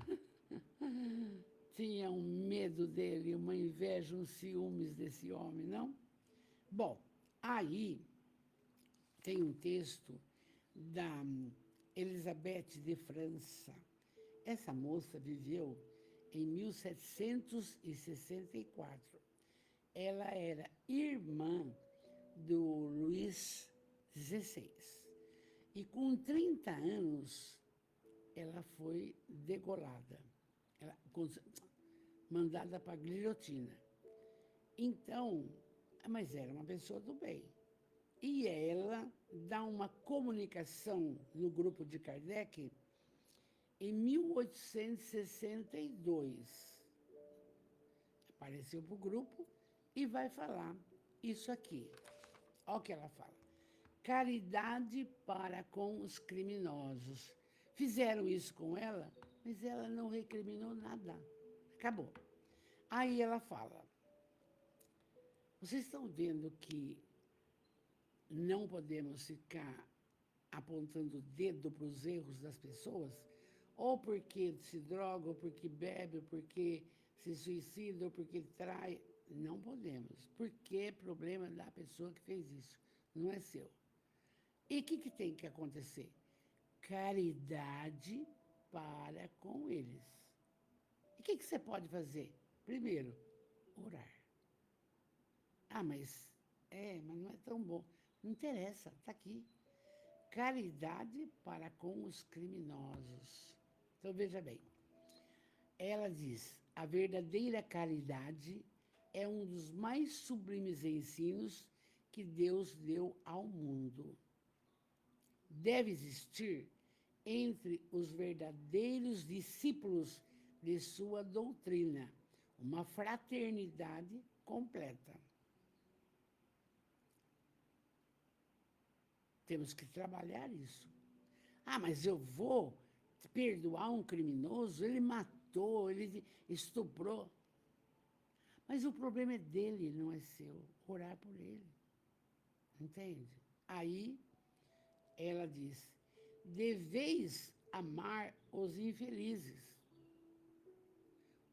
Speaker 1: tinha um medo dele, uma inveja, uns ciúmes desse homem, não? Bom, aí tem um texto da Elizabeth de França. Essa moça viveu em 1764. Ela era irmã do Luís XVI. E com 30 anos, ela foi degolada, mandada para a guilhotina. Então, mas era uma pessoa do bem. E ela dá uma comunicação no grupo de Kardec em 1862. Apareceu para o grupo e vai falar isso aqui. Olha o que ela fala. Caridade para com os criminosos. Fizeram isso com ela, mas ela não recriminou nada. Acabou. Aí ela fala, vocês estão vendo que não podemos ficar apontando o dedo para os erros das pessoas, ou porque se droga, ou porque bebe, ou porque se suicida, ou porque trai. Não podemos, porque é problema da pessoa que fez isso, não é seu. E o que tem que acontecer? Caridade para com eles. E o que você pode fazer? Primeiro, orar. Ah, mas não é tão bom. Não interessa, está aqui. Caridade para com os criminosos. Então, veja bem. Ela diz, a verdadeira caridade é um dos mais sublimes ensinos que Deus deu ao mundo. Deve existir entre os verdadeiros discípulos de sua doutrina uma fraternidade completa. Temos que trabalhar isso. Ah, mas eu vou perdoar um criminoso? Ele matou, ele estuprou. Mas o problema é dele, não é seu. Orar por ele. Entende? Aí ela diz, deveis amar os infelizes,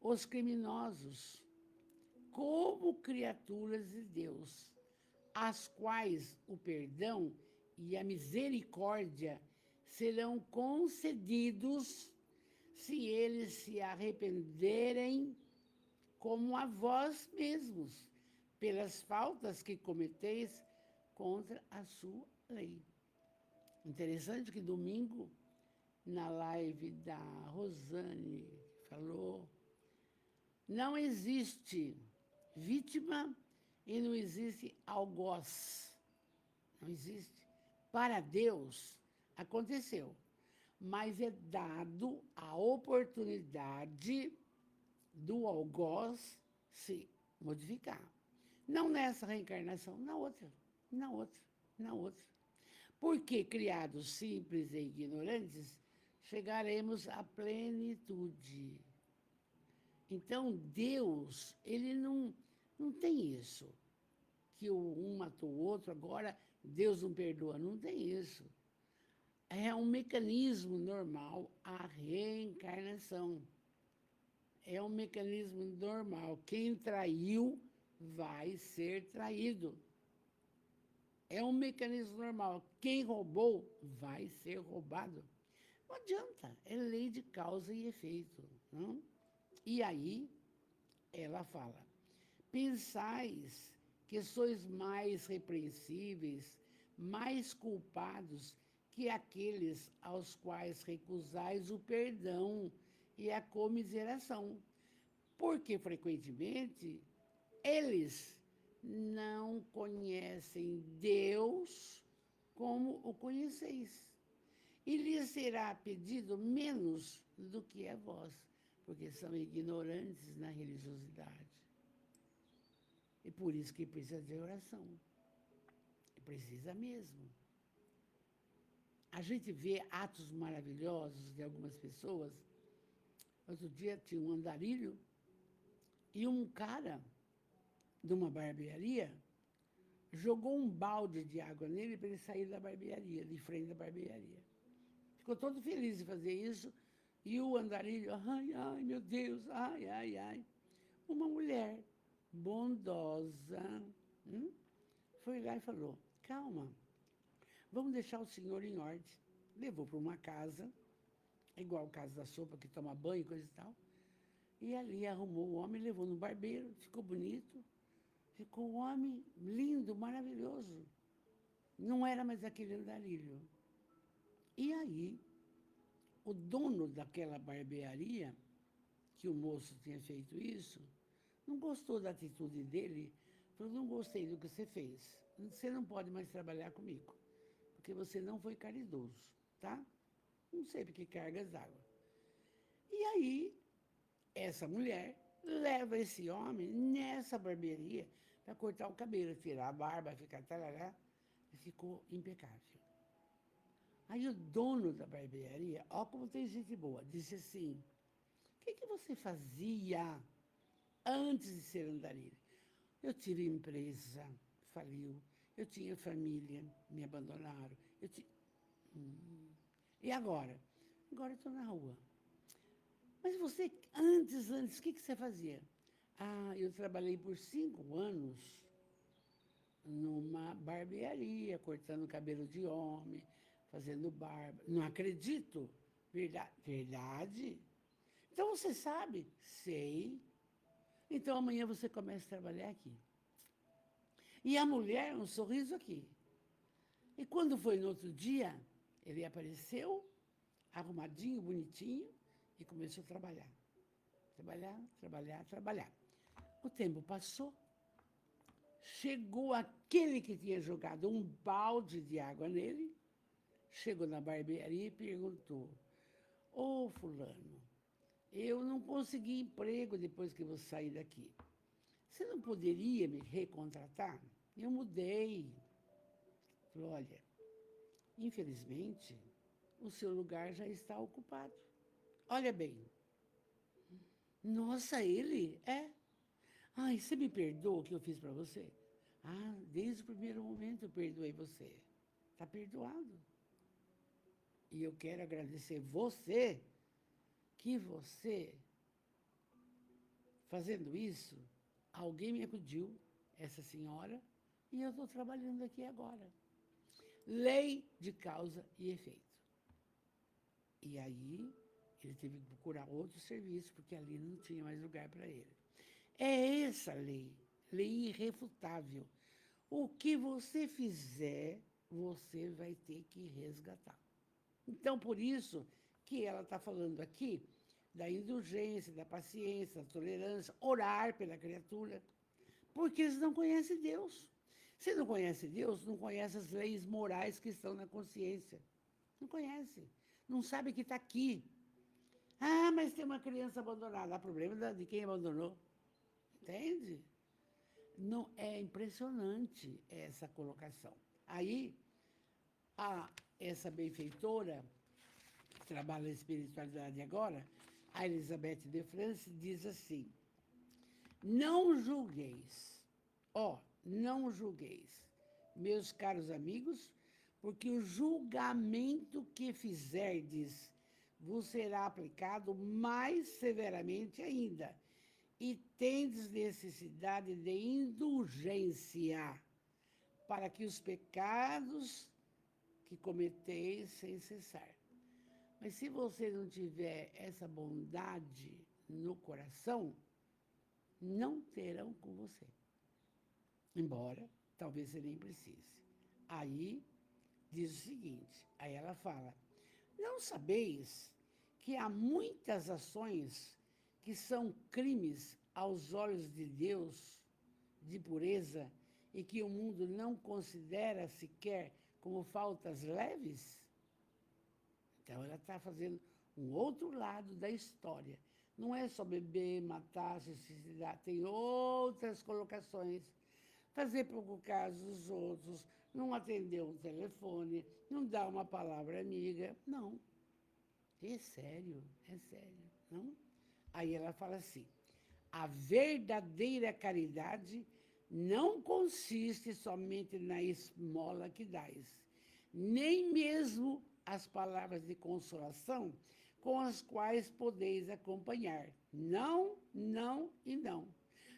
Speaker 1: os criminosos, como criaturas de Deus, às quais o perdão e a misericórdia serão concedidos se eles se arrependerem como a vós mesmos, pelas faltas que cometeis contra a sua lei. Interessante que domingo na live da Rosane, que falou, não existe vítima e não existe algoz. Não existe. Para Deus, aconteceu. Mas é dado a oportunidade do algoz se modificar. Não nessa reencarnação, na outra, na outra, na outra. Porque, criados simples e ignorantes, chegaremos à plenitude. Então, Deus, ele não tem isso, que um matou o outro, agora Deus não perdoa. Não tem isso. É um mecanismo normal a reencarnação. É um mecanismo normal. Quem traiu vai ser traído. É um mecanismo normal. Quem roubou vai ser roubado. Não adianta. É lei de causa e efeito. Não? E aí, ela fala, pensais que sois mais repreensíveis, mais culpados que aqueles aos quais recusais o perdão e a comiseração, porque frequentemente eles não conhecem Deus como o conheceis, e lhes será pedido menos do que a vós, porque são ignorantes na religiosidade. E por isso que precisa de oração. E precisa mesmo. A gente vê atos maravilhosos de algumas pessoas. Outro dia tinha um andarilho e um cara de uma barbearia jogou um balde de água nele para ele sair da barbearia, de frente da barbearia. Ficou todo feliz de fazer isso. E o andarilho, ai, ai, meu Deus, ai, ai, ai. Uma mulher bondosa foi lá e falou, calma, vamos deixar o senhor em ordem. Levou para uma casa, igual o caso da sopa, que toma banho e coisa e tal. E ali arrumou o homem, levou no barbeiro, ficou bonito. Ficou um homem lindo, maravilhoso. Não era mais aquele andarilho. E aí, o dono daquela barbearia, que o moço tinha feito isso, não gostou da atitude dele, falou, não gostei do que você fez. Você não pode mais trabalhar comigo, porque você não foi caridoso, tá? Não sei por que cargas d'água. E aí, essa mulher leva esse homem nessa barbearia para cortar o cabelo, tirar a barba, ficar tarará, e ficou impecável. Aí o dono da barbearia, ó como tem gente boa, disse assim, o que você fazia antes de ser andarilho? Eu tive empresa, faliu, eu tinha família, me abandonaram. E agora? Agora eu estou na rua. Mas você, antes, o que você fazia? Ah, eu trabalhei por 5 anos numa barbearia, cortando cabelo de homem, fazendo barba. Não acredito. Verdade? Verdade? Então você sabe? Sei. Então amanhã você começa a trabalhar aqui. E a mulher, um sorriso aqui. E quando foi no outro dia, ele apareceu, arrumadinho, bonitinho, e começou a trabalhar. Trabalhar, trabalhar, trabalhar. O tempo passou. Chegou aquele que tinha jogado um balde de água nele, chegou na barbearia e perguntou, ô fulano, eu não consegui emprego depois que você sair daqui. Você não poderia me recontratar? Eu mudei. Falou, olha, infelizmente, o seu lugar já está ocupado. Olha bem. Nossa, ele? É. Ai, você me perdoa o que eu fiz para você? Ah, desde o primeiro momento eu perdoei você. Está perdoado. E eu quero agradecer você, que você, fazendo isso, alguém me acudiu, essa senhora, e eu estou trabalhando aqui agora. Lei de causa e efeito. E aí, ele teve que procurar outro serviço, porque ali não tinha mais lugar para ele. É essa lei, lei irrefutável. O que você fizer, você vai ter que resgatar. Então, por isso que ela está falando aqui da indulgência, da paciência, da tolerância, orar pela criatura, porque eles não conhecem Deus. Se não conhece Deus, não conhece as leis morais que estão na consciência. Não conhece. Não sabe que está aqui. Ah, mas tem uma criança abandonada. Há problema de quem abandonou. Entende? Não, é impressionante essa colocação. Aí, essa benfeitora, que trabalha na espiritualidade agora, a Elizabeth de France, diz assim: não julgueis, não julgueis, meus caros amigos, porque o julgamento que fizerdes vos será aplicado mais severamente ainda, e tendes necessidade de indulgência para que os pecados que cometeis sem cessar. Mas se você não tiver essa bondade no coração, não terão com você. Embora talvez você nem precise. Aí diz o seguinte, aí ela fala: não sabeis que há muitas ações que são crimes aos olhos de Deus, de pureza, e que o mundo não considera sequer como faltas leves? Então, ela está fazendo um outro lado da história. Não é só beber, matar, se suicidar, tem outras colocações. Fazer pouco caso dos outros, não atender um telefone, não dar uma palavra amiga. Não. É sério, não? Aí ela fala assim: a verdadeira caridade não consiste somente na esmola que dais, nem mesmo as palavras de consolação com as quais podeis acompanhar. Não, não e não.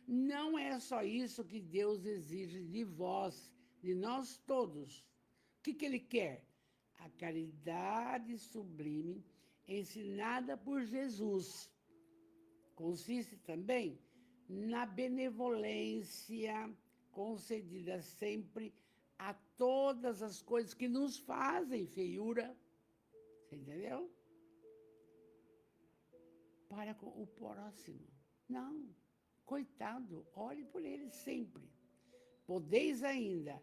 Speaker 1: Não é só isso que Deus exige de vós, de nós todos. O que Ele quer? A caridade sublime ensinada por Jesus. Consiste também na benevolência concedida sempre a todas as coisas que nos fazem feiura. Você entendeu? Para com o próximo. Não. Coitado, olhe por ele sempre. Podeis ainda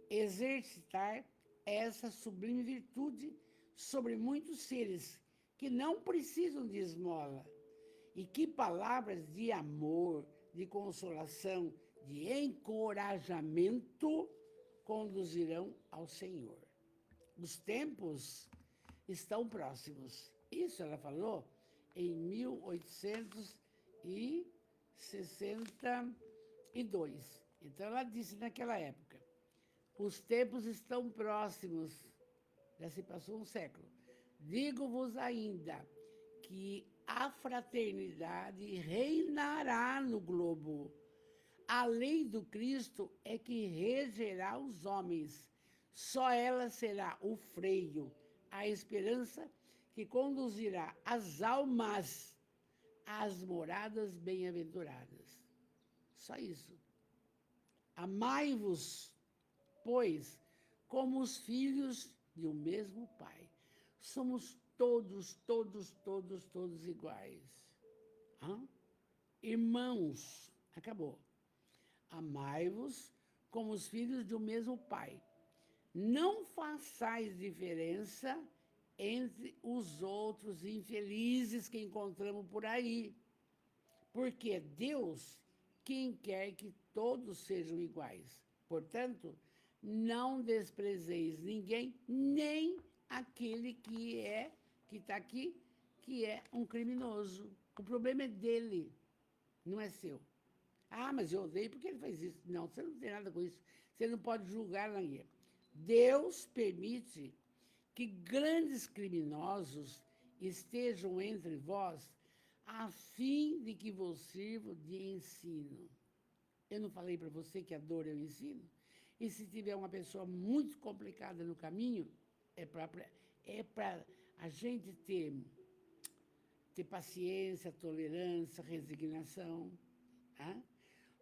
Speaker 1: exercitar essa sublime virtude sobre muitos seres que não precisam de esmola. E que palavras de amor, de consolação, de encorajamento conduzirão ao Senhor. Os tempos estão próximos. Isso ela falou em 1862. Então, ela disse naquela época: os tempos estão próximos. Já se passou um século. Digo-vos ainda que a fraternidade reinará no globo. A lei do Cristo é que regerá os homens. Só ela será o freio, a esperança que conduzirá as almas às moradas bem-aventuradas. Só isso. Amai-vos, pois, como os filhos de um mesmo Pai. Somos todos iguais. Irmãos, acabou. Amai-vos como os filhos de um mesmo Pai. Não façais diferença entre os outros infelizes que encontramos por aí, porque é Deus quem quer que todos sejam iguais. Portanto, não desprezeis ninguém, nem aquele que está aqui, que é um criminoso. O problema é dele, não é seu. Ah, mas eu odeio porque ele faz isso. Não, você não tem nada com isso. Você não pode julgar ninguém. Deus permite que grandes criminosos estejam entre vós, a fim de que vos sirvam de ensino. Eu não falei para você que a dor é o ensino? E se tiver uma pessoa muito complicada no caminho, é para a gente ter paciência, tolerância, resignação. Tá?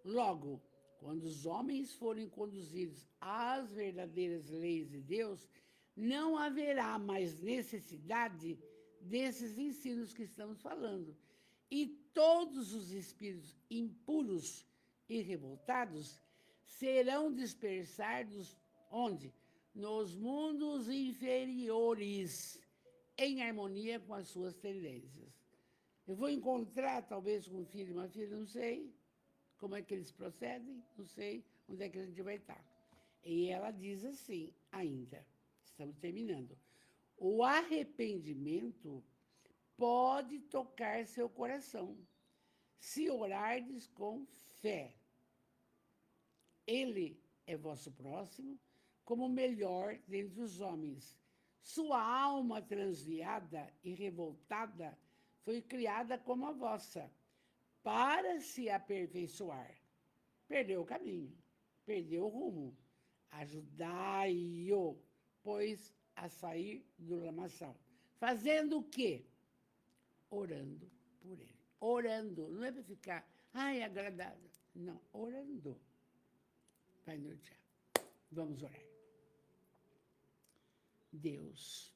Speaker 1: Logo, quando os homens forem conduzidos às verdadeiras leis de Deus, não haverá mais necessidade desses ensinos que estamos falando. E todos os espíritos impuros e revoltados serão dispersados onde? Nos mundos inferiores, em harmonia com as suas tendências. Eu vou encontrar, talvez, com um filho e uma filha, não sei como é que eles procedem, não sei onde é que a gente vai estar. E ela diz assim, ainda, estamos terminando, o arrependimento pode tocar seu coração, se orardes com fé. Ele é vosso próximo, como o melhor dentre os homens. Sua alma transviada e revoltada foi criada como a vossa, para se aperfeiçoar. Perdeu o caminho, perdeu o rumo. Ajudai-o, pois, a sair do lamaçal. Fazendo o quê? Orando por ele. Orando, não é para ficar, agradável. Não, orando. Vai nortear. Vamos orar. Deus,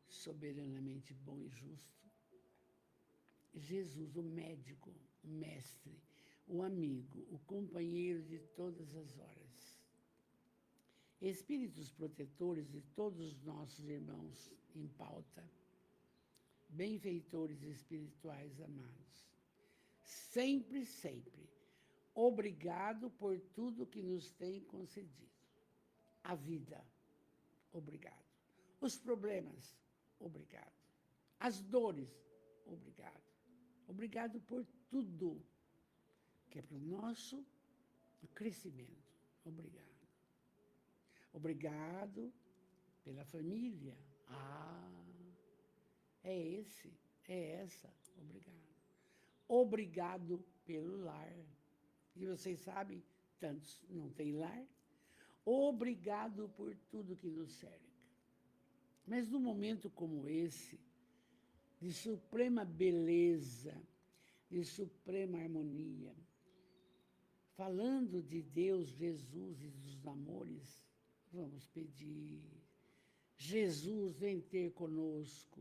Speaker 1: soberanamente bom e justo, Jesus, o médico, o mestre, o amigo, o companheiro de todas as horas. Espíritos protetores de todos os nossos irmãos em pauta, benfeitores espirituais amados, sempre, sempre, obrigado por tudo que nos tem concedido. A vida, obrigado. Os problemas, obrigado. As dores, obrigado. Obrigado por tudo, que é para o nosso crescimento. Obrigado. Obrigado pela família. É essa. Obrigado. Obrigado pelo lar. E vocês sabem, tantos não têm lar. Obrigado por tudo que nos cerca. Mas num momento como esse, de suprema beleza, de suprema harmonia, falando de Deus, Jesus e dos amores, vamos pedir, Jesus, vem ter conosco,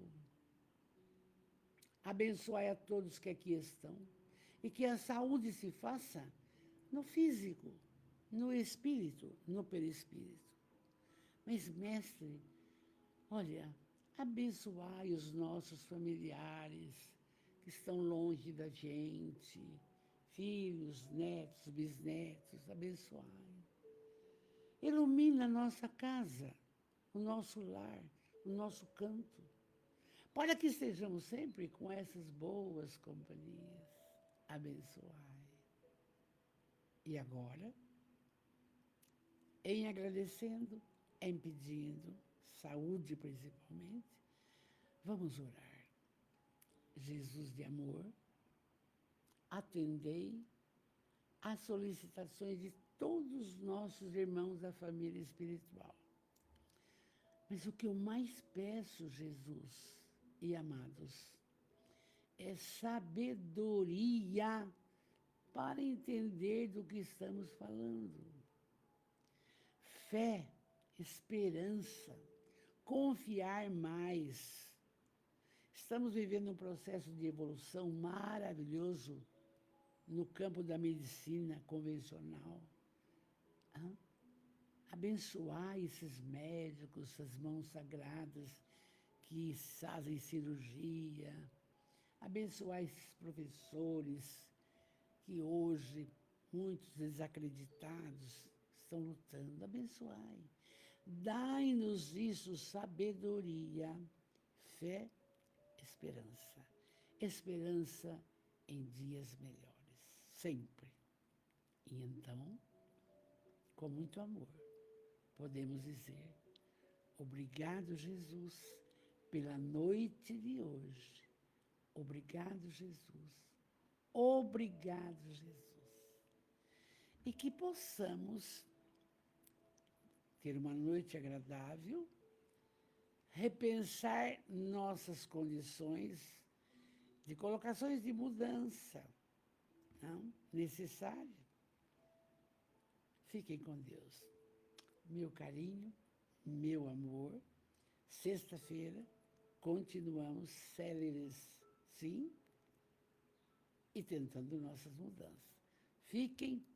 Speaker 1: abençoai a todos que aqui estão, e que a saúde se faça no físico, no espírito, no perispírito. Mas, mestre, olha, abençoai os nossos familiares que estão longe da gente, filhos, netos, bisnetos, abençoai. Ilumina a nossa casa, o nosso lar, o nosso canto, para que estejamos sempre com essas boas companhias. Abençoai. E agora, em agradecendo, em pedindo, saúde principalmente, vamos orar. Jesus de amor, atendei às solicitações de todos os nossos irmãos da família espiritual. Mas o que eu mais peço, Jesus e amados, é sabedoria para entender do que estamos falando. Fé, esperança, confiar mais. Estamos vivendo um processo de evolução maravilhoso no campo da medicina convencional. Abençoar esses médicos, essas mãos sagradas que fazem cirurgia. Abençoar esses professores que hoje, muitos desacreditados, estão lutando. Abençoai. Dai-nos isso, sabedoria, fé, esperança. Esperança em dias melhores, sempre. E então, com muito amor, podemos dizer, obrigado, Jesus, pela noite de hoje. Obrigado, Jesus. Obrigado, Jesus. E que possamos ter uma noite agradável, repensar nossas condições de colocações de mudança, não? Necessário. Fiquem com Deus. Meu carinho, meu amor, sexta-feira, continuamos céleres, sim, e tentando nossas mudanças. Fiquem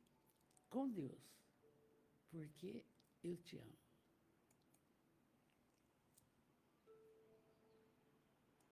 Speaker 1: com Deus, porque eu te amo.